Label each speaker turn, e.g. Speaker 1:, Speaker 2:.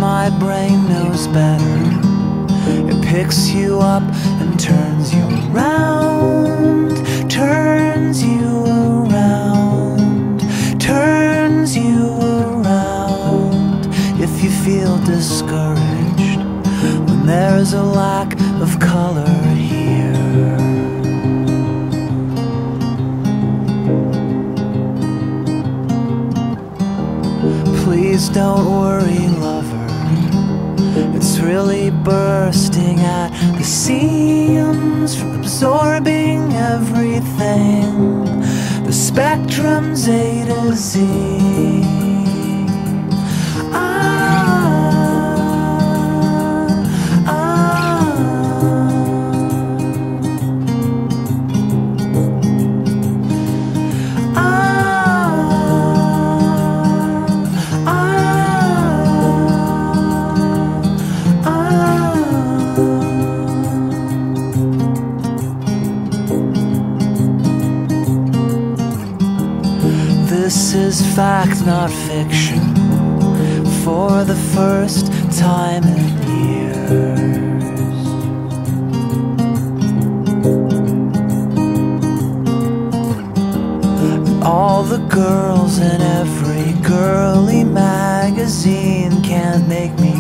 Speaker 1: my brain knows better. It picks you up and turns you around, turns you around, turns you around. If you feel discouraged when there's a lack of color here, please don't worry, lover. It's really bursting at the seams from absorbing everything. The spectrum's A to Z. This is fact, not fiction, for the first time in years. All the girls in every girly magazine can't make me